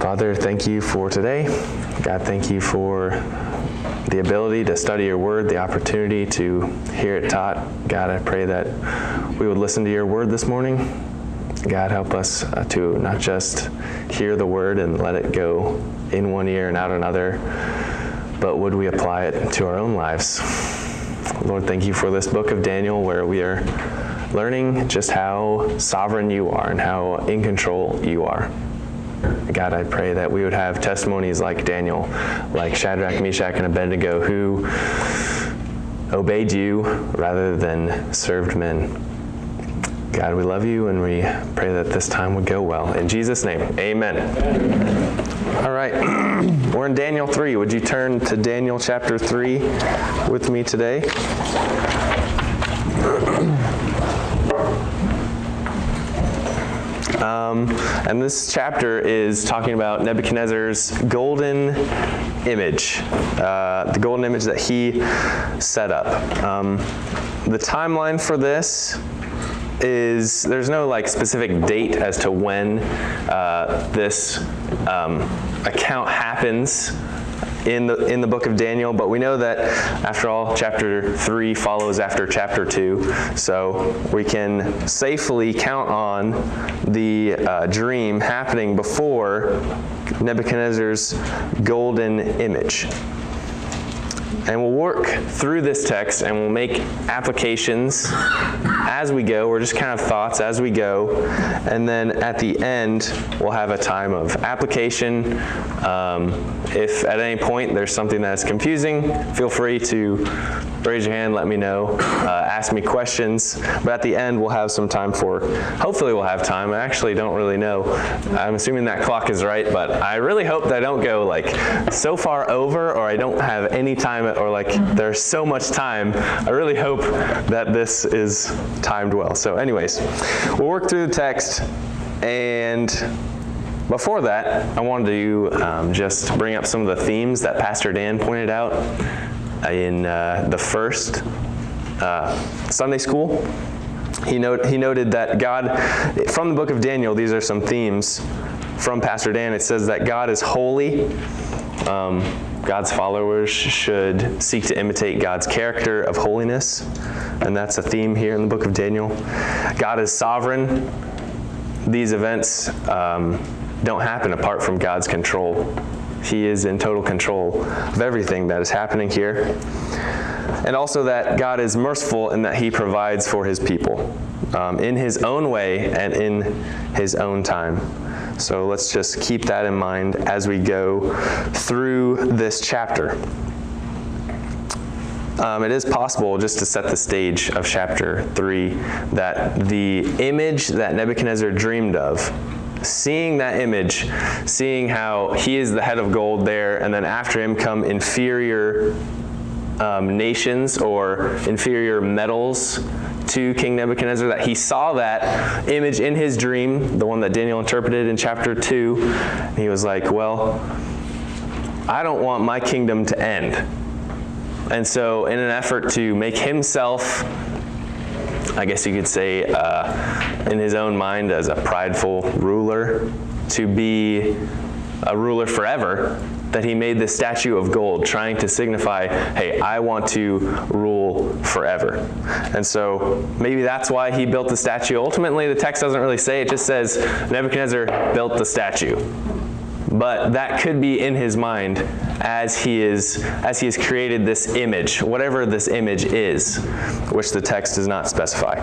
Father, thank you for today. God, thank you for the ability to study your word, the opportunity to hear it taught. God, I pray that we would listen to your word this morning. God, help us to not just hear the word and let it go in one ear and out another, but would we apply it to our own lives? Lord, thank you for this book of Daniel where we are learning just how sovereign you are and how in control you are. God, I pray that we would have testimonies like Daniel, like Shadrach, Meshach, and Abednego, who obeyed you rather than served men. God, we love you, and we pray that this time would go well. In Jesus' name, amen. All right, we're in Daniel 3. Would you turn to Daniel chapter 3 with me today? And this chapter is talking about Nebuchadnezzar's golden image, the golden image that he set up. The timeline for this is, there's no specific date as to when this account happens in the book of Daniel, but we know that after all, chapter 3 follows after chapter 2, so we can safely count on the dream happening before Nebuchadnezzar's golden image. And we'll work through this text and we'll make applications as we go, or just kind of thoughts as we go. And then at the end, we'll have a time of application. If at any point there's something that's confusing, feel free to raise your hand, let me know, ask me questions. But at the end, we'll have some time hopefully we'll have time. I actually don't really know. I'm assuming that clock is right, but I really hope that I don't go so far over, or I don't have any time, or there's so much time. I really hope that this is timed well. So anyways, we'll work through the text, and before that, I wanted to just bring up some of the themes that Pastor Dan pointed out in the first Sunday school. He noted that God, from the book of Daniel, these are some themes from Pastor Dan. It says that God is holy. God's followers should seek to imitate God's character of holiness, and that's a theme here in the book of Daniel. God is sovereign. These events don't happen apart from God's control. He is in total control of everything that is happening here. And also that God is merciful in that he provides for his people in his own way and in his own time. So let's just keep that in mind as we go through this chapter. It is possible, just to set the stage of chapter 3, that the image that Nebuchadnezzar dreamed of, seeing that image, seeing how he is the head of gold there, and then after him come inferior nations or inferior metals to King Nebuchadnezzar, that he saw that image in his dream, the one that Daniel interpreted in chapter 2, and he was like, well, I don't want my kingdom to end. And so in an effort to make himself, I guess you could say, in his own mind as a prideful ruler, to be a ruler forever, that he made this statue of gold, trying to signify, hey, I want to rule forever. And so maybe that's why he built the statue. Ultimately, the text doesn't really say, it just says Nebuchadnezzar built the statue. But that could be in his mind as he has created this image, whatever this image is, which the text does not specify.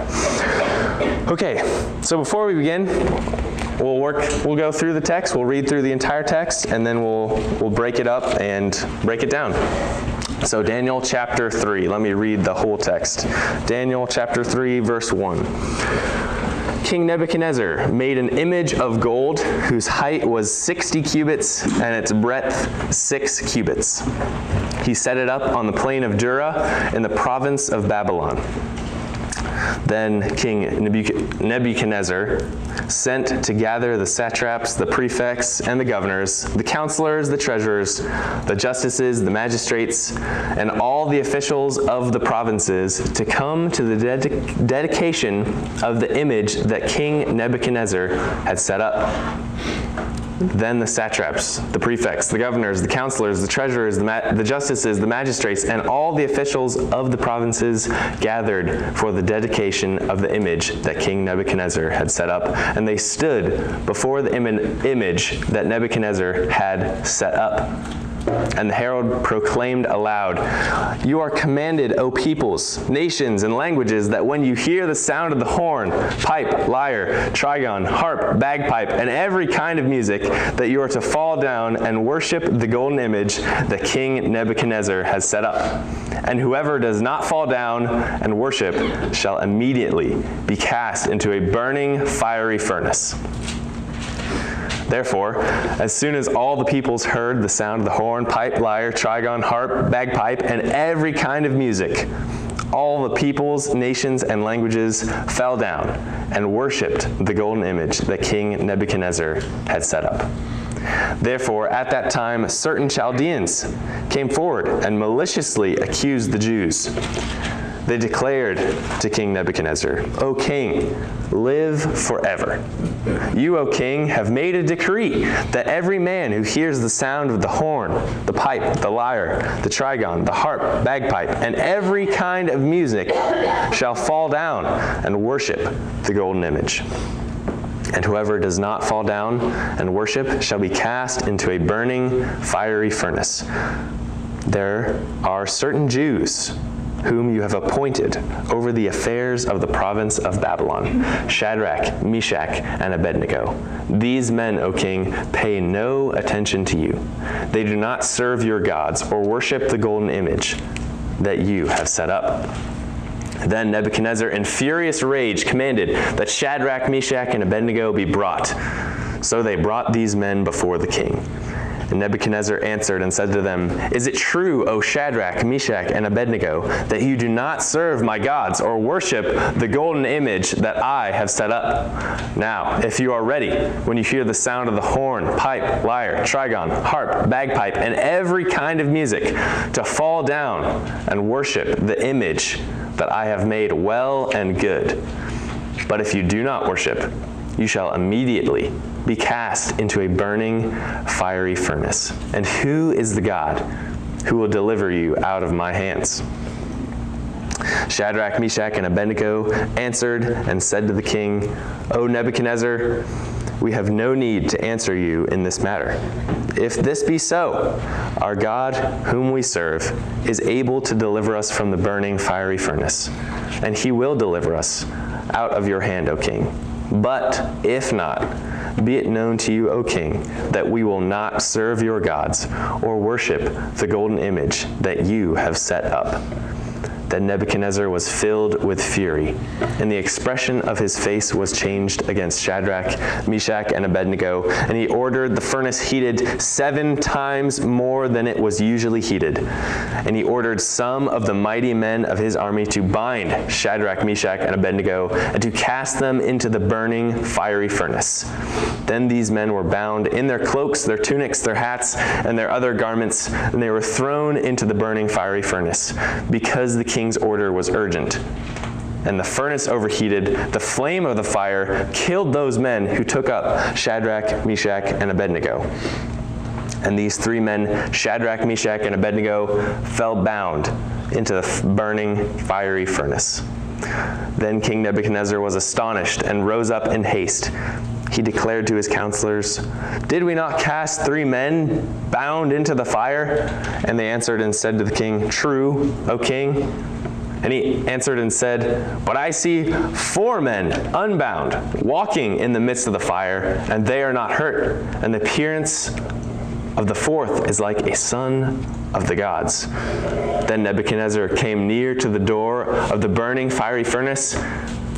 Okay, so before we begin, we'll go through the text, we'll read through the entire text, and then we'll break it up and break it down. So Daniel chapter 3, let me read the whole text. Daniel chapter 3, verse 1. King Nebuchadnezzar made an image of gold whose height was 60 cubits and its breadth 6 cubits. He set it up on the plain of Dura in the province of Babylon. Then King Nebuchadnezzar sent to gather the satraps, the prefects, and the governors, the counselors, the treasurers, the justices, the magistrates, and all the officials of the provinces to come to the dedication of the image that King Nebuchadnezzar had set up. Then the satraps, the prefects, the governors, the counselors, the treasurers, the justices, the magistrates, and all the officials of the provinces gathered for the dedication of the image that King Nebuchadnezzar had set up. And they stood before the image that Nebuchadnezzar had set up. And the herald proclaimed aloud, "You are commanded, O peoples, nations, and languages, that when you hear the sound of the horn, pipe, lyre, trigon, harp, bagpipe, and every kind of music, that you are to fall down and worship the golden image that King Nebuchadnezzar has set up. And whoever does not fall down and worship shall immediately be cast into a burning fiery furnace." Therefore, as soon as all the peoples heard the sound of the horn, pipe, lyre, trigon, harp, bagpipe, and every kind of music, all the peoples, nations, and languages fell down and worshipped the golden image that King Nebuchadnezzar had set up. Therefore, at that time, certain Chaldeans came forward and maliciously accused the Jews. They declared to King Nebuchadnezzar, "O king, live forever. You, O king, have made a decree that every man who hears the sound of the horn, the pipe, the lyre, the trigon, the harp, bagpipe, and every kind of music shall fall down and worship the golden image. And whoever does not fall down and worship shall be cast into a burning fiery furnace. There are certain Jews whom you have appointed over the affairs of the province of Babylon, Shadrach, Meshach, and Abednego. These men, O king, pay no attention to you. They do not serve your gods or worship the golden image that you have set up." Then Nebuchadnezzar, in furious rage, commanded that Shadrach, Meshach, and Abednego be brought. So they brought these men before the king. And Nebuchadnezzar answered and said to them, "Is it true, O Shadrach, Meshach, and Abednego, that you do not serve my gods or worship the golden image that I have set up? Now, if you are ready, when you hear the sound of the horn, pipe, lyre, trigon, harp, bagpipe, and every kind of music, to fall down and worship the image that I have made well and good. But if you do not worship, you shall immediately be cast into a burning fiery furnace. And who is the God who will deliver you out of my hands?" Shadrach, Meshach, and Abednego answered and said to the king, "O Nebuchadnezzar, we have no need to answer you in this matter. If this be so, our God, whom we serve, is able to deliver us from the burning fiery furnace, and he will deliver us out of your hand, O king. But if not, be it known to you, O king, that we will not serve your gods or worship the golden image that you have set up." Then Nebuchadnezzar was filled with fury, and the expression of his face was changed against Shadrach, Meshach, and Abednego, and he ordered the furnace heated 7 times more than it was usually heated. And he ordered some of the mighty men of his army to bind Shadrach, Meshach, and Abednego, and to cast them into the burning fiery furnace. Then these men were bound in their cloaks, their tunics, their hats, and their other garments, and they were thrown into the burning fiery furnace, because the king's order was urgent. And the furnace overheated, the flame of the fire killed those men who took up Shadrach, Meshach, and Abednego. And these 3 men, Shadrach, Meshach, and Abednego, fell bound into the burning fiery furnace. Then King Nebuchadnezzar was astonished and rose up in haste. He declared to his counselors, "Did we not cast 3 men bound into the fire?" And they answered and said to the king, "True, O king." And he answered and said, "But I see 4 men unbound, walking in the midst of the fire, and they are not hurt. And the appearance of the 4th is like a son of the gods." Then Nebuchadnezzar came near to the door of the burning fiery furnace.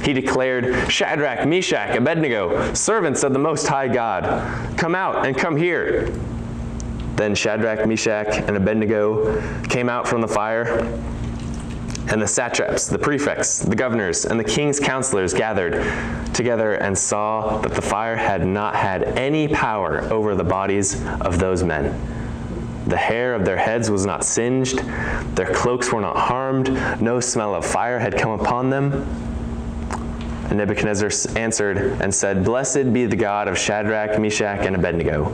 He declared, "Shadrach, Meshach, Abednego, servants of the Most High God, come out and come here." Then Shadrach, Meshach, and Abednego came out from the fire, and the satraps, the prefects, the governors, and the king's counselors gathered together and saw that the fire had not had any power over the bodies of those men. The hair of their heads was not singed, their cloaks were not harmed, no smell of fire had come upon them. And Nebuchadnezzar answered and said, "Blessed be the God of Shadrach, Meshach, and Abednego,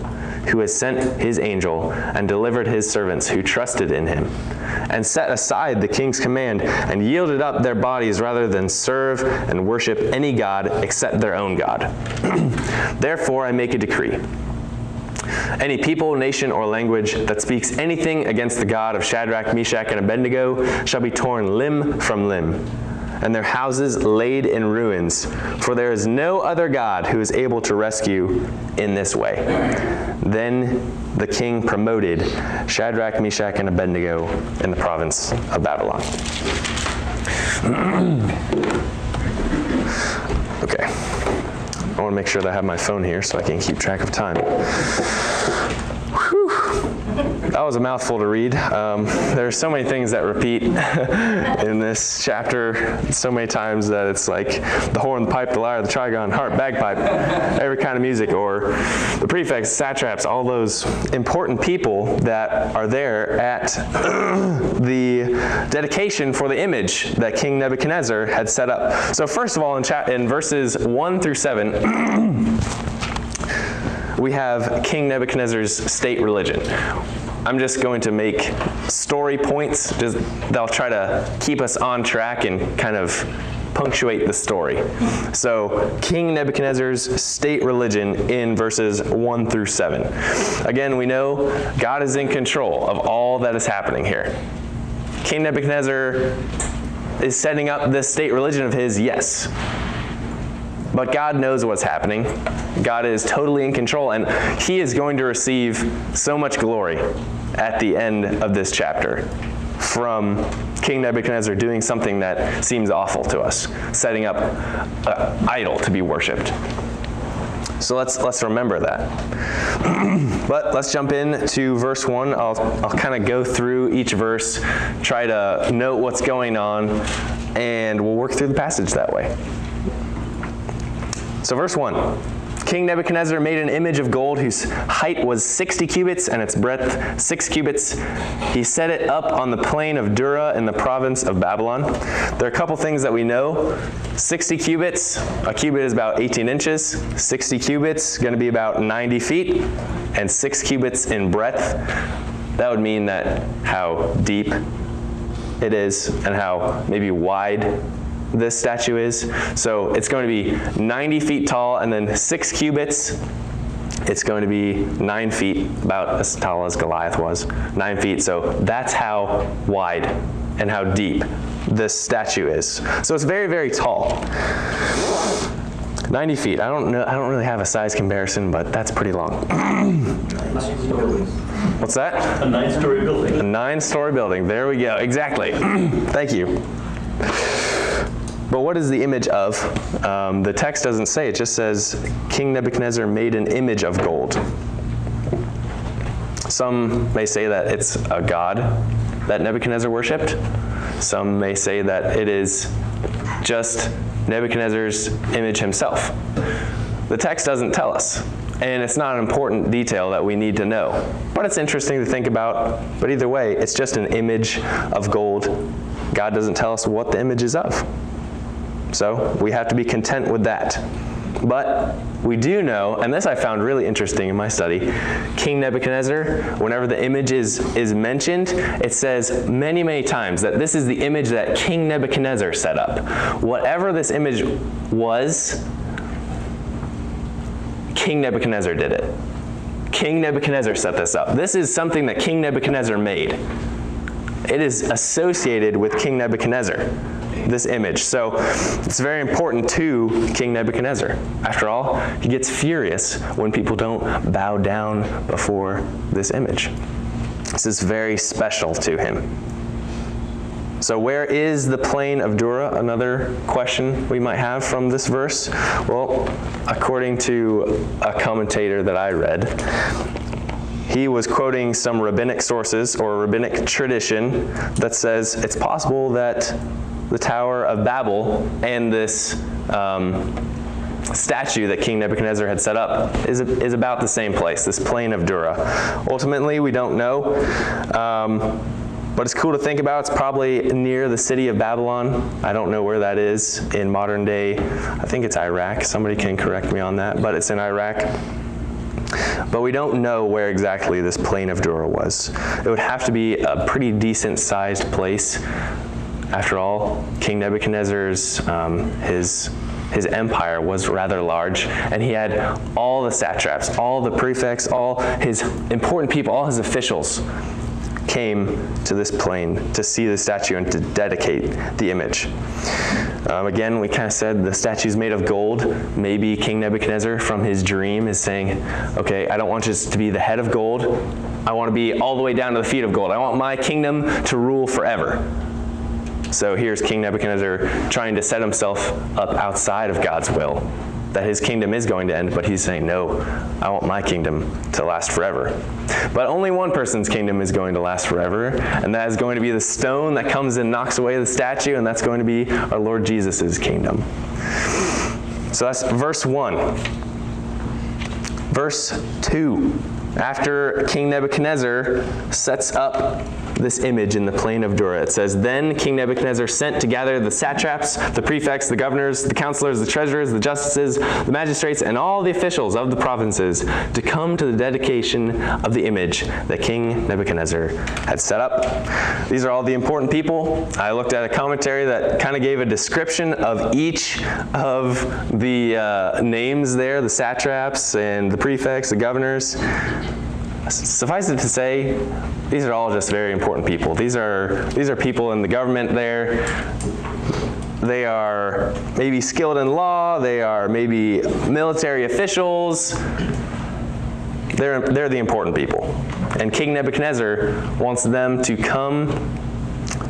who has sent his angel and delivered his servants who trusted in him, and set aside the king's command and yielded up their bodies rather than serve and worship any god except their own God. Therefore I make a decree. Any people, nation, or language that speaks anything against the God of Shadrach, Meshach, and Abednego shall be torn limb from limb, and their houses laid in ruins, for there is no other God who is able to rescue in this way." Then the king promoted Shadrach, Meshach, and Abednego in the province of Babylon. Okay. I want to make sure that I have my phone here so I can keep track of time. Whew. That was a mouthful to read. There are so many things that repeat in this chapter, so many times that it's like the horn, the pipe, the lyre, the trigon, harp, bagpipe, every kind of music, or the prefects, satraps, all those important people that are there at the dedication for the image that King Nebuchadnezzar had set up. So first of all, in verses 1 through 7, we have King Nebuchadnezzar's state religion. I'm just going to make story points. They'll try to keep us on track and kind of punctuate the story. So, King Nebuchadnezzar's state religion in verses 1 through 7. Again, we know God is in control of all that is happening here. King Nebuchadnezzar is setting up this state religion of his, yes. But God knows what's happening. God is totally in control, and he is going to receive so much glory at the end of this chapter from King Nebuchadnezzar doing something that seems awful to us, setting up an idol to be worshipped. So let's remember that. But let's jump into verse 1. I'll kind of go through each verse, try to note what's going on, and we'll work through the passage that way. So verse 1, King Nebuchadnezzar made an image of gold whose height was 60 cubits and its breadth 6 cubits. He set it up on the plain of Dura in the province of Babylon. There are a couple things that we know. 60 cubits, a cubit is about 18 inches. 60 cubits, going to be about 90 feet, and 6 cubits in breadth. That would mean that how deep it is and how maybe wide this statue is. So it's going to be 90 feet tall, and then 6 cubits. It's going to be 9 feet, about as tall as Goliath was, 9 feet. So that's how wide and how deep this statue is. So it's very, very tall. 90 feet. I don't really have a size comparison, but that's pretty long. 9 stories. What's that? A 9-story building. A 9-story building. There we go. Exactly. Thank you. But what is the image of? The text doesn't say. It just says King Nebuchadnezzar made an image of gold. Some may say that it's a god that Nebuchadnezzar worshipped. Some may say that it is just Nebuchadnezzar's image himself. The text doesn't tell us, and it's not an important detail that we need to know. But it's interesting to think about. But either way, it's just an image of gold. God doesn't tell us what the image is of. So we have to be content with that. But we do know, and this I found really interesting in my study, King Nebuchadnezzar, whenever the image is mentioned, it says many, many times that this is the image that King Nebuchadnezzar set up. Whatever this image was, King Nebuchadnezzar did it. King Nebuchadnezzar set this up. This is something that King Nebuchadnezzar made. It is associated with King Nebuchadnezzar, this image. So it's very important to King Nebuchadnezzar. After all, he gets furious when people don't bow down before this image. This is very special to him. So where is the plain of Dura? Another question we might have from this verse. Well, according to a commentator that I read, he was quoting some rabbinic sources or rabbinic tradition that says it's possible that the Tower of Babel and this statue that King Nebuchadnezzar had set up is about the same place, this plain of Dura. Ultimately, we don't know. But it's cool to think about. It's probably near the city of Babylon. I don't know where that is in modern day. I think it's Iraq. Somebody can correct me on that, but it's in Iraq. But we don't know where exactly this plain of Dura was. It would have to be a pretty decent sized place. After all, King Nebuchadnezzar's, his empire was rather large, and he had all the satraps, all the prefects, all his important people, all his officials came to this plain to see the statue and to dedicate the image. Again, we kind of said the statue's made of gold. Maybe King Nebuchadnezzar, from his dream, is saying, okay, I don't want just to be the head of gold. I want to be all the way down to the feet of gold. I want my kingdom to rule forever. So here's King Nebuchadnezzar trying to set himself up outside of God's will, that his kingdom is going to end, but he's saying, no, I want my kingdom to last forever. But only one person's kingdom is going to last forever, and that is going to be the stone that comes and knocks away the statue, and that's going to be our Lord Jesus' kingdom. So that's verse 1. Verse 2. After King Nebuchadnezzar sets up this image in the plain of Dura, it says, then King Nebuchadnezzar sent to gather the satraps, the prefects, the governors, the counselors, the treasurers, the justices, the magistrates, and all the officials of the provinces to come to the dedication of the image that King Nebuchadnezzar had set up. These are all the important people. I looked at a commentary that kind of gave a description of each of the names there, the satraps and the prefects, the governors. Suffice it to say, these are all just very important people. These are people in the government there. They are maybe skilled in law. They are maybe military officials. They're the important people. And King Nebuchadnezzar wants them to come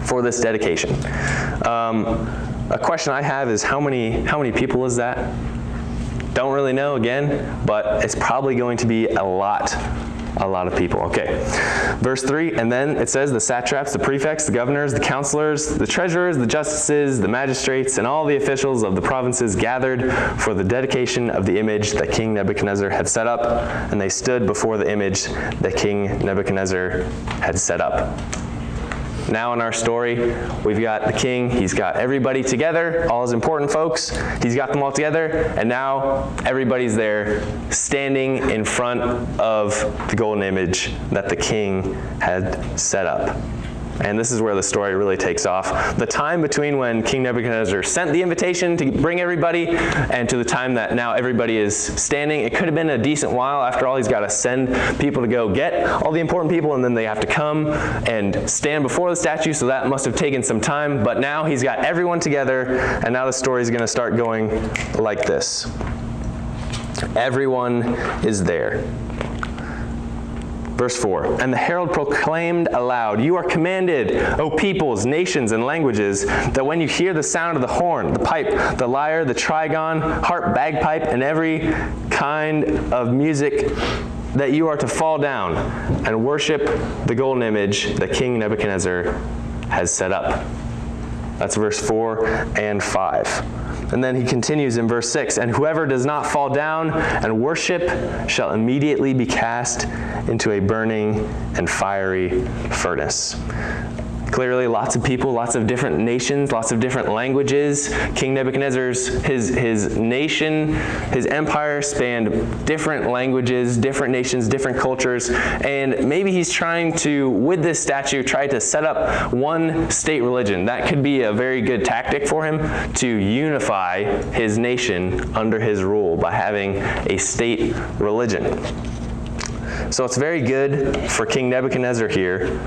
for this dedication. A question I have is how many people is that? Don't really know again, but it's probably going to be a lot of people. Okay, verse 3, and then it says the satraps, the prefects, the governors, the counselors, the treasurers, the justices, the magistrates, and all the officials of the provinces gathered for the dedication of the image that King Nebuchadnezzar had set up, and they stood before the image that King Nebuchadnezzar had set up. Now in our story, we've got the king, he's got everybody together, all his important folks, he's got them all together, and now everybody's there standing in front of the golden image that the king had set up. And this is where the story really takes off. The time between when King Nebuchadnezzar sent the invitation to bring everybody and to the time that now everybody is standing, it could have been a decent while. After all, he's got to send people to go get all the important people, and then they have to come and stand before the statue, so that must have taken some time. But now he's got everyone together, and now the story is going to start going like this. Everyone is there. Verse 4, and the herald proclaimed aloud, you are commanded, O peoples, nations, and languages, that when you hear the sound of the horn, the pipe, the lyre, the trigon, harp, bagpipe, and every kind of music, that you are to fall down and worship the golden image that King Nebuchadnezzar has set up. That's verse 4 and 5. And then he continues in verse 6, and whoever does not fall down and worship shall immediately be cast into a burning and fiery furnace. Clearly, lots of people, lots of different nations, lots of different languages. King Nebuchadnezzar's, his nation, his empire spanned different languages, different nations, different cultures, and maybe he's trying to, with this statue, try to set up one state religion. That could be a very good tactic for him to unify his nation under his rule by having a state religion. So it's very good for King Nebuchadnezzar here.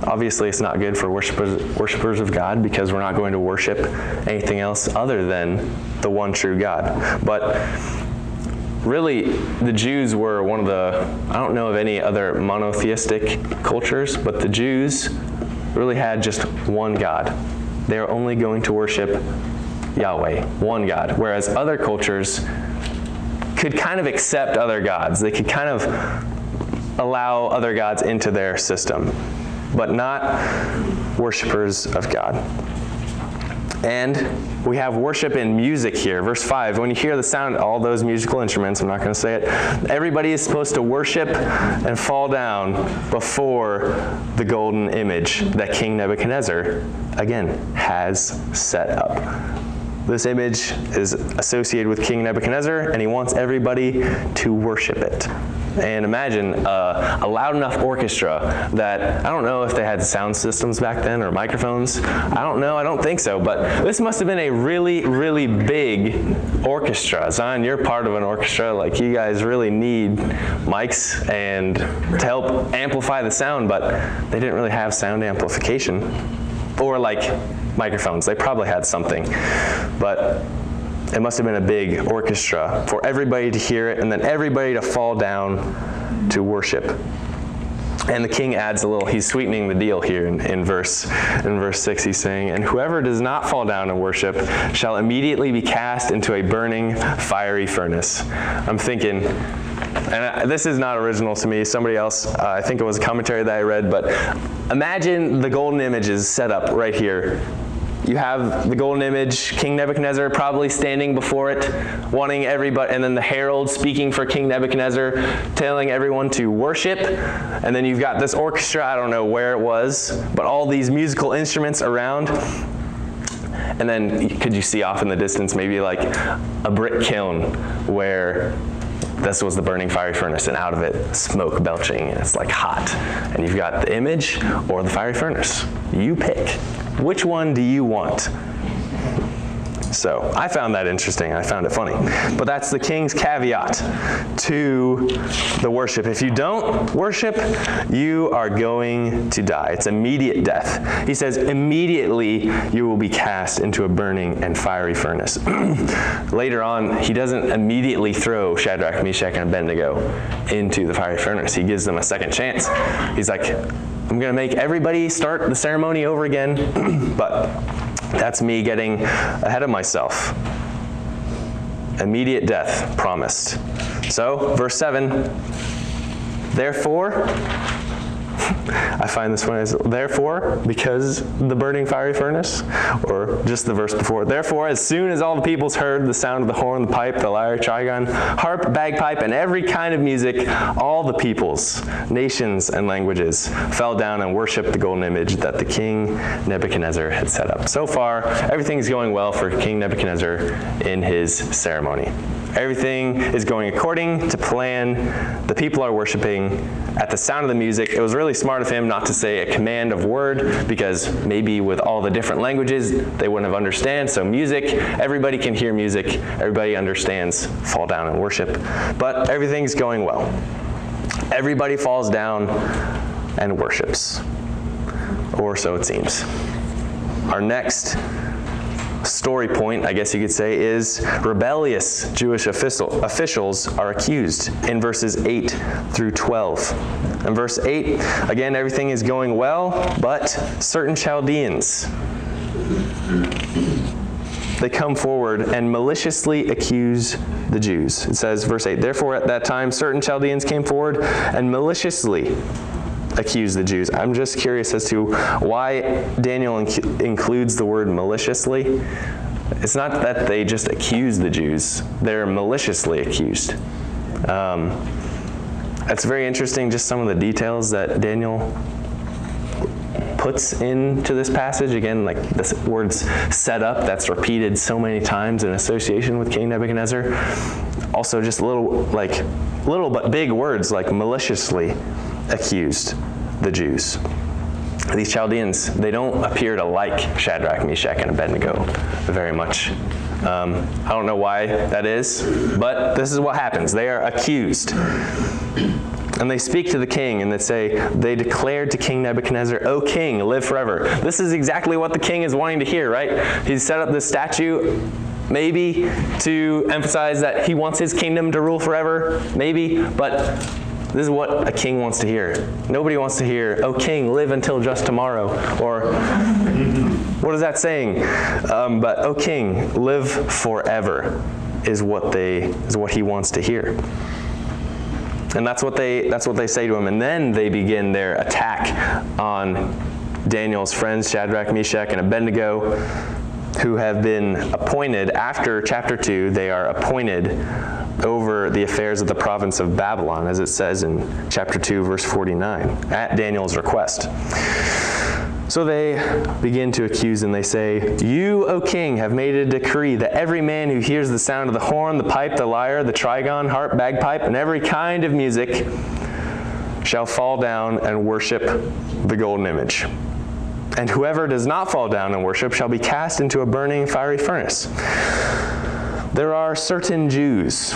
Obviously, it's not good for worshipers of God, because we're not going to worship anything else other than the one true God. But really, the Jews were one of the, I don't know of any other monotheistic cultures, but the Jews really had just one God. They are only going to worship Yahweh, one God. Whereas other cultures could kind of accept other gods. They could kind of allow other gods into their system, but not worshipers of God. And we have worship and music here. Verse 5, when you hear the sound, all those musical instruments, I'm not going to say it, everybody is supposed to worship and fall down before the golden image that King Nebuchadnezzar, again, has set up. This image is associated with King Nebuchadnezzar, and he wants everybody to worship it. And imagine a loud enough orchestra that, I don't know if they had sound systems back then or microphones. I don't know, I don't think so, but this must have been a really, really big orchestra. Zion, you're part of an orchestra, like you guys really need mics and to help amplify the sound, but they didn't really have sound amplification. Or like microphones, they probably had something, but it must have been a big orchestra for everybody to hear it and then everybody to fall down to worship. And the king adds a little, he's sweetening the deal here in verse 6. He's saying, and whoever does not fall down and worship shall immediately be cast into a burning fiery furnace. I'm thinking, and this is not original to me, somebody else, I think it was a commentary that I read, but imagine the golden image is set up right here. You have the golden image, King Nebuchadnezzar probably standing before it, wanting everybody, and then the herald speaking for King Nebuchadnezzar, telling everyone to worship. And then you've got this orchestra, I don't know where it was, but all these musical instruments around. And then could you see off in the distance maybe like a brick kiln where this was the burning fiery furnace, and out of it smoke belching, and it's like hot. And you've got the image or the fiery furnace. You pick. Which one do you want? So I found that interesting. I found it funny. But that's the king's caveat to the worship. If you don't worship, you are going to die. It's immediate death. He says, immediately you will be cast into a burning and fiery furnace. Later on, he doesn't immediately throw Shadrach, Meshach, and Abednego into the fiery furnace. He gives them a second chance. He's like, I'm going to make everybody start the ceremony over again, but that's me getting ahead of myself. Immediate death promised. So, verse 7, therefore, I find this one is, therefore, because the burning fiery furnace, or just the verse before, therefore, as soon as all the peoples heard the sound of the horn, the pipe, the lyre, trigon, harp, bagpipe, and every kind of music, all the peoples, nations, and languages fell down and worshiped the golden image that the king Nebuchadnezzar had set up. So far, everything is going well for King Nebuchadnezzar in his ceremony. Everything is going according to plan. The people are worshiping at the sound of the music. It was really smart of him not to say a command of word, because maybe with all the different languages, they wouldn't have understand. So music, everybody can hear music. Everybody understands fall down and worship. But everything's going well. Everybody falls down and worships. Or so it seems. Our next story point, I guess you could say, is rebellious Jewish officials are accused in verses 8 through 12. In verse 8, again, everything is going well, but certain Chaldeans, they come forward and maliciously accuse the Jews. It says, verse 8, therefore at that time certain Chaldeans came forward and maliciously accuse the Jews. I'm just curious as to why Daniel includes the word maliciously. It's not that they just accuse the Jews. They're maliciously accused. It's very interesting, just some of the details that Daniel puts into this passage. Again, like this word's set up, that's repeated so many times in association with King Nebuchadnezzar. Also just little but big words like maliciously accused the Jews. These Chaldeans, they don't appear to like Shadrach, Meshach, and Abednego very much. I don't know why that is, but this is what happens. They are accused. And they speak to the king, and they declared to King Nebuchadnezzar, O king, live forever. This is exactly what the king is wanting to hear, right? He's set up this statue, maybe to emphasize that he wants his kingdom to rule forever, maybe, but this is what a king wants to hear. Nobody wants to hear, "O king, live until just tomorrow," or what is that saying? But "O king, live forever," is what he wants to hear. And that's what they say to him. And then they begin their attack on Daniel's friends, Shadrach, Meshach, and Abednego. who have been appointed after chapter 2. They are appointed over the affairs of the province of Babylon, as it says in chapter 2, verse 49, at Daniel's request. So they begin to accuse and they say, "You, O king, have made a decree that every man who hears the sound of the horn, the pipe, the lyre, the trigon, harp, bagpipe, and every kind of music shall fall down and worship the golden image. And whoever does not fall down and worship shall be cast into a burning fiery furnace. There are certain Jews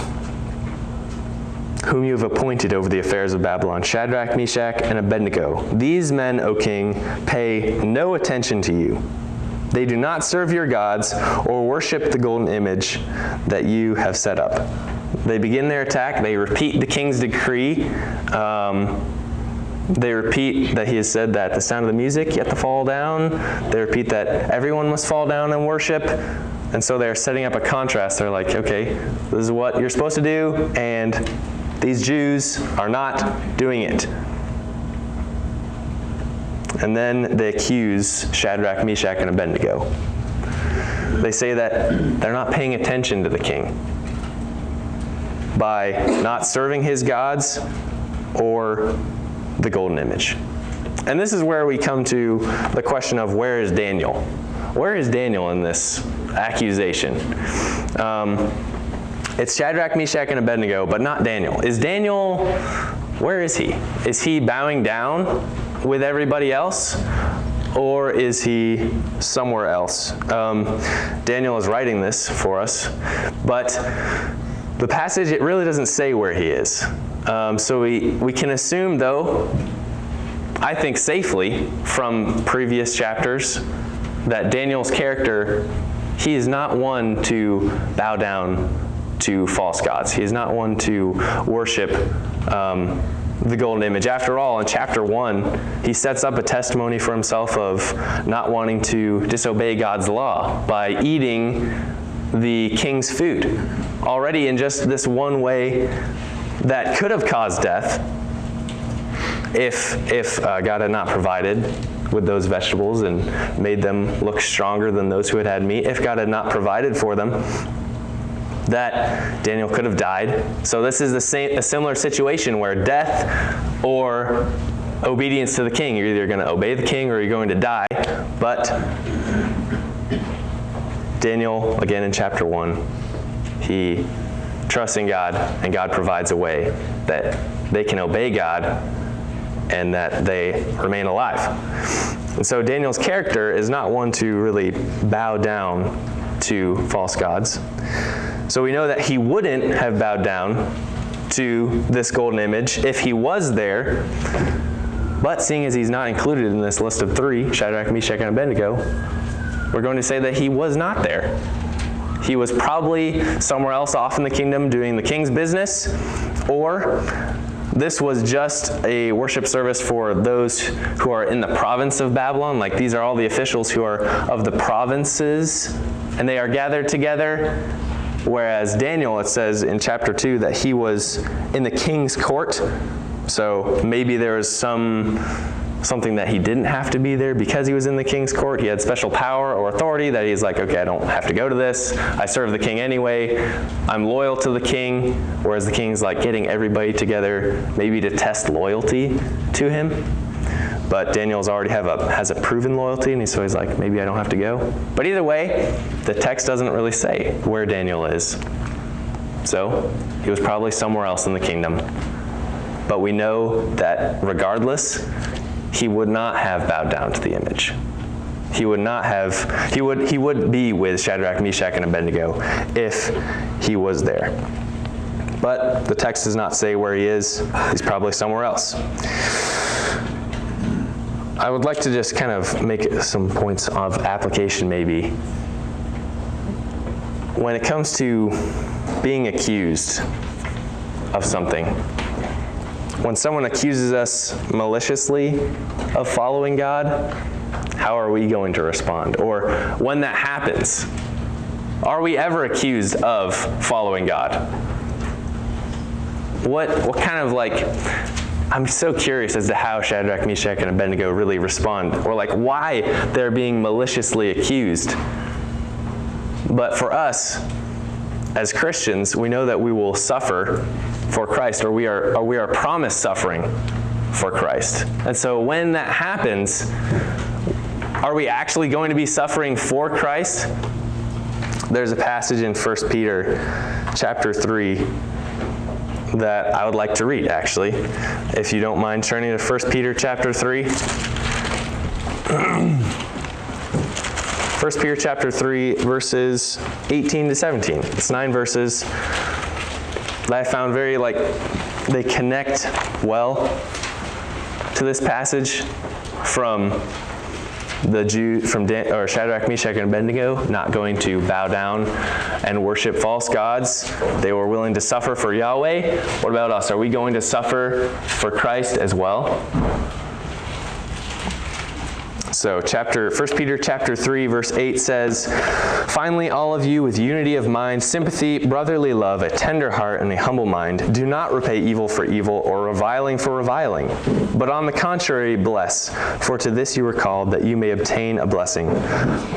whom you have appointed over the affairs of Babylon, Shadrach, Meshach, and Abednego. These men, O king, pay no attention to you. They do not serve your gods or worship the golden image that you have set up." They begin their attack. They repeat the king's decree. They repeat that he has said that the sound of the music, you have to fall down. They repeat that everyone must fall down and worship. And so they're setting up a contrast. They're like, okay, this is what you're supposed to do, and these Jews are not doing it. And then they accuse Shadrach, Meshach, and Abednego. They say that they're not paying attention to the king by not serving his gods or the golden image. And this is where we come to the question of, where is Daniel? Where is Daniel in this accusation? It's Shadrach, Meshach, and Abednego, but not Daniel. Is Daniel, where is he? Is he bowing down with everybody else? Or is he somewhere else? Daniel is writing this for us, but the passage, it really doesn't say where he is. So we can assume, though, I think safely from previous chapters, that Daniel's character, he is not one to bow down to false gods. He is not one to worship the golden image. After all, in chapter 1, he sets up a testimony for himself of not wanting to disobey God's law by eating the king's food. Already in just this one way that could have caused death if God had not provided with those vegetables and made them look stronger than those who had had meat. If God had not provided for them, that Daniel could have died. So this is a similar situation where death or obedience to the king. You're either going to obey the king or you're going to die. But Daniel, again in chapter 1, he trusts in God, and God provides a way that they can obey God and that they remain alive. And so Daniel's character is not one to really bow down to false gods. So we know that he wouldn't have bowed down to this golden image if he was there. But seeing as he's not included in this list of 3, Shadrach, Meshach, and Abednego, we're going to say that he was not there. He was probably somewhere else off in the kingdom doing the king's business, or this was just a worship service for those who are in the province of Babylon. Like, these are all the officials who are of the provinces, and they are gathered together. Whereas Daniel, it says in chapter 2 that he was in the king's court. So maybe there was something that he didn't have to be there because he was in the king's court. He had special power or authority that he's like, okay, I don't have to go to this. I serve the king anyway. I'm loyal to the king. Whereas the king's like getting everybody together maybe to test loyalty to him. But Daniel's already has a proven loyalty, and so he's like, maybe I don't have to go. But either way, the text doesn't really say where Daniel is. So he was probably somewhere else in the kingdom. But we know that regardless, he would not have bowed down to the image. He would be with Shadrach, Meshach, and Abednego if he was there. But the text does not say where he is. He's probably somewhere else. I would like to just kind of make some points of application maybe. When it comes to being accused of something, when someone accuses us maliciously of following God, how are we going to respond? Or when that happens, are we ever accused of following God? What kind of I'm so curious as to how Shadrach, Meshach, and Abednego really respond, or why they're being maliciously accused. But for us, as Christians, we know that we will suffer for Christ, or we are promised suffering for Christ. And so when that happens, are we actually going to be suffering for Christ? There's a passage in 1 Peter chapter 3 that I would like to read, actually. If you don't mind turning to 1 Peter chapter 3. 1 Peter chapter 3, verses 18 to 17. It's 9 verses that I found very, they connect well to this passage from Shadrach, Meshach, and Abednego not going to bow down and worship false gods. They were willing to suffer for Yahweh. What about us? Are we going to suffer for Christ as well? So 1 Peter chapter 3, verse 8 says, "Finally, all of you with unity of mind, sympathy, brotherly love, a tender heart, and a humble mind, do not repay evil for evil or reviling for reviling, but on the contrary bless, for to this you were called, that you may obtain a blessing.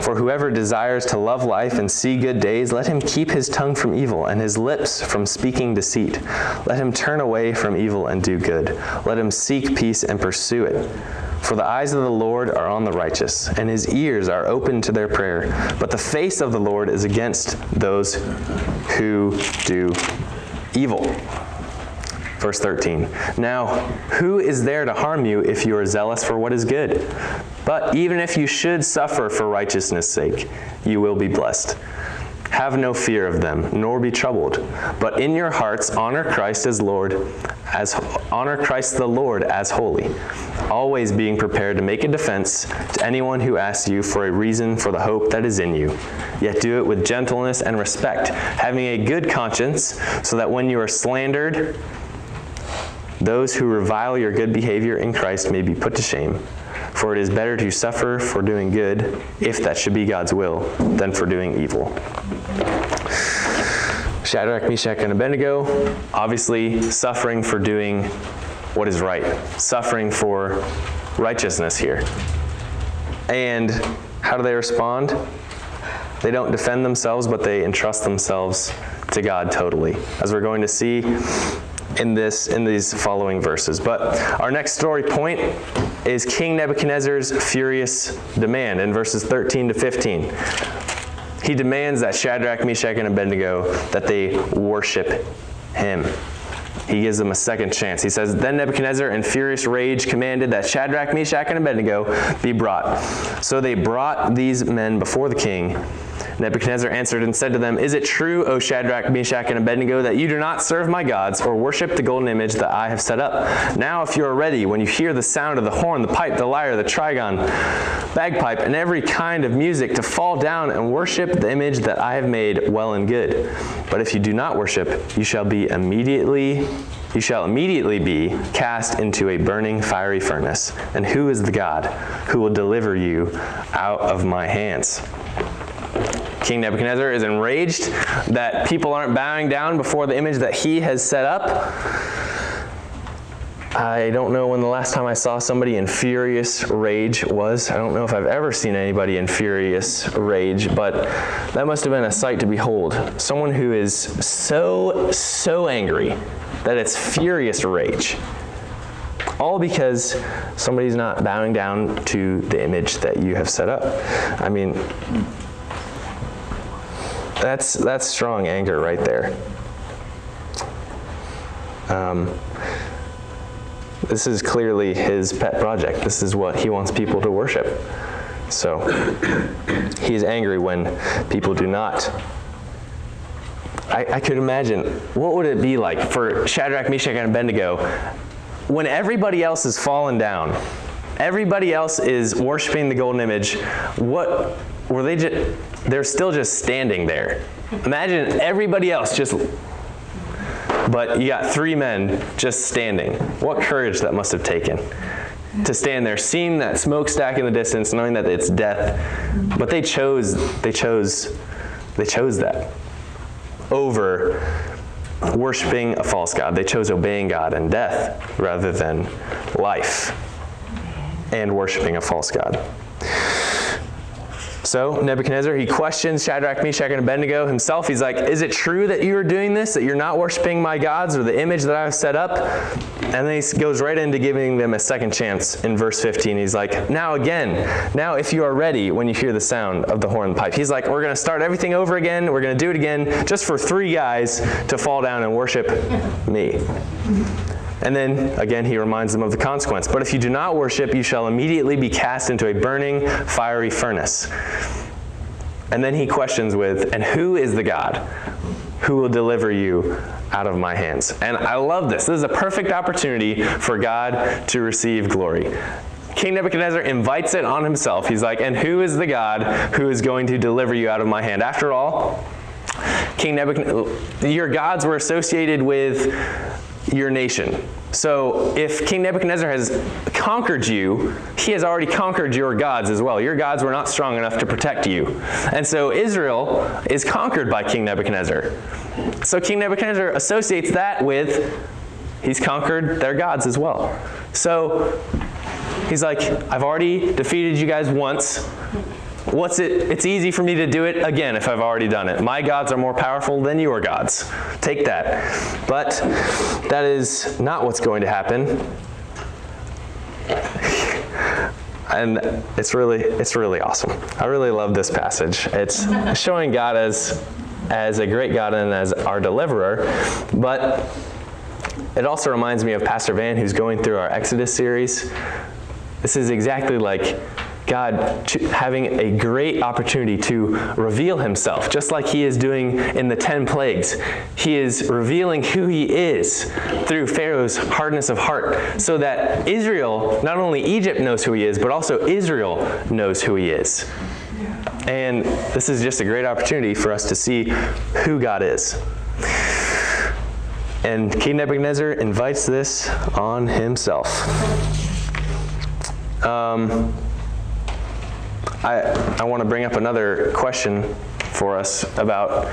For whoever desires to love life and see good days, let him keep his tongue from evil and his lips from speaking deceit. Let him turn away from evil and do good. Let him seek peace and pursue it. For the eyes of the Lord are on the righteous, and his ears are open to their prayer. But the face of the Lord is against those who do evil." Verse 13, "Now, who is there to harm you if you are zealous for what is good? But even if you should suffer for righteousness' sake, you will be blessed. Have no fear of them, nor be troubled. But in your hearts honor Christ the Lord as holy, always being prepared to make a defense to anyone who asks you for a reason for the hope that is in you. Yet do it with gentleness and respect, having a good conscience, so that when you are slandered, those who revile your good behavior in Christ may be put to shame. For it is better to suffer for doing good, if that should be God's will, than for doing evil." Shadrach, Meshach, and Abednego, obviously suffering for doing what is right, suffering for righteousness here. And how do they respond? They don't defend themselves, but they entrust themselves to God totally, as we're going to see in these following verses. But our next story point is King Nebuchadnezzar's furious demand in verses 13 to 15. He demands that Shadrach, Meshach, and Abednego, that they worship him. He gives them a second chance. He says, "Then Nebuchadnezzar in furious rage commanded that Shadrach, Meshach, and Abednego be brought. So they brought these men before the king. Nebuchadnezzar answered and said to them, 'Is it true, O Shadrach, Meshach, and Abednego, that you do not serve my gods or worship the golden image that I have set up? Now if you are ready, when you hear the sound of the horn, the pipe, the lyre, the trigon, bagpipe, and every kind of music, to fall down and worship the image that I have made, well and good. But if you do not worship, you shall immediately be cast into a burning fiery furnace. And who is the God who will deliver you out of my hands?'" King Nebuchadnezzar is enraged that people aren't bowing down before the image that he has set up. I don't know when the last time I saw somebody in furious rage was. I don't know if I've ever seen anybody in furious rage, but that must have been a sight to behold. Someone who is so angry that it's furious rage. All because somebody's not bowing down to the image that you have set up. I mean, that's strong anger right there. This is clearly his pet project. This is what he wants people to worship. So he's angry when people do not. I could imagine, what would it be like for Shadrach, Meshach, and Abednego when everybody else is fallen down, everybody else is worshiping the golden image? What were they just? They're still just standing there. Imagine everybody else just. But you got three men just standing. What courage that must have taken to stand there, seeing that smokestack in the distance, knowing that it's death. But they chose that over worshiping a false god. They chose obeying God and death rather than life and worshiping a false god. So Nebuchadnezzar, he questions Shadrach, Meshach, and Abednego himself. He's like, is it true that you are doing this, that you're not worshiping my gods or the image that I've set up? And then he goes right into giving them a second chance in verse 15. He's like, now if you are ready when you hear the sound of the horn and pipe. He's like, we're going to start everything over again. We're going to do it again just for 3 guys to fall down and worship me. And then, again, he reminds them of the consequence. But if you do not worship, you shall immediately be cast into a burning, fiery furnace. And then he questions with, and who is the God who will deliver you out of my hands? And I love this. This is a perfect opportunity for God to receive glory. King Nebuchadnezzar invites it on himself. He's like, and who is the God who is going to deliver you out of my hand? After all, King Nebuchadnezzar, your gods were associated with your nation. So if King Nebuchadnezzar has conquered you, he has already conquered your gods as well. Your gods were not strong enough to protect you. And so Israel is conquered by King Nebuchadnezzar. So King Nebuchadnezzar associates that with he's conquered their gods as well. So he's like, I've already defeated you guys once. It's easy for me to do it again if I've already done it. My gods are more powerful than your gods. Take that. But that is not what's going to happen. And it's really awesome. I really love this passage. It's showing God as a great God and as our deliverer. But it also reminds me of Pastor Van, who's going through our Exodus series. This is exactly like God having a great opportunity to reveal himself, just like he is doing in the 10 plagues. He is revealing who he is through Pharaoh's hardness of heart, so that Israel, not only Egypt knows who he is, but also Israel knows who he is. And this is just a great opportunity for us to see who God is. And King Nebuchadnezzar invites this on himself. I want to bring up another question for us about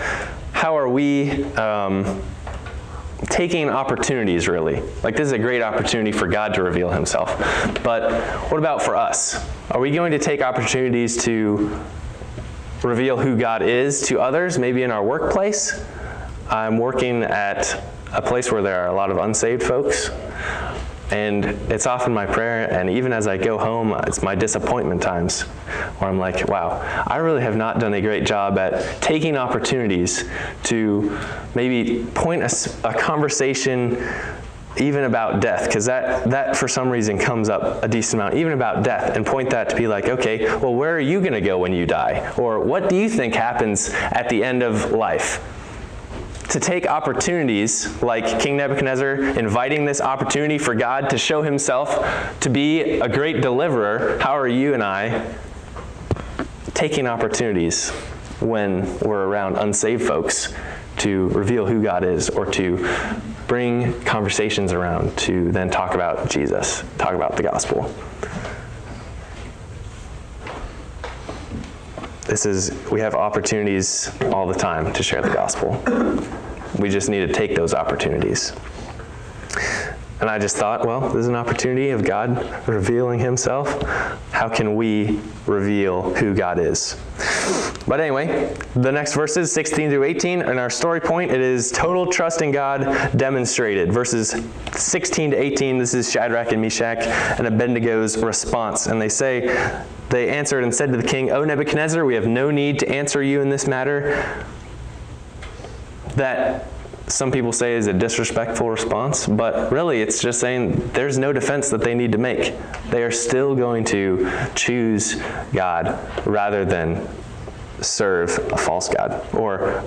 how are we taking opportunities, really. Like, this is a great opportunity for God to reveal himself. But what about for us? Are we going to take opportunities to reveal who God is to others, maybe in our workplace? I'm working at a place where there are a lot of unsaved folks. And it's often my prayer, and even as I go home, it's my disappointment times where I'm like, wow, I really have not done a great job at taking opportunities to maybe point a conversation even about death, because that for some reason comes up a decent amount, even about death, and point that to be like, okay, well, where are you going to go when you die? Or what do you think happens at the end of life? To take opportunities like King Nebuchadnezzar, inviting this opportunity for God to show himself to be a great deliverer. How are you and I taking opportunities when we're around unsaved folks to reveal who God is, or to bring conversations around to then talk about Jesus, talk about the gospel? We have opportunities all the time to share the gospel. We just need to take those opportunities. And I just thought, well, this is an opportunity of God revealing himself. How can we reveal who God is? But anyway, the next verses, 16 through 18, in our story point, it is total trust in God demonstrated. Verses 16 to 18, this is Shadrach and Meshach and Abednego's response. And they answered and said to the king, O Nebuchadnezzar, we have no need to answer you in this matter. That some people say is a disrespectful response, but really it's just saying there's no defense that they need to make. They are still going to choose God rather than serve a false god, or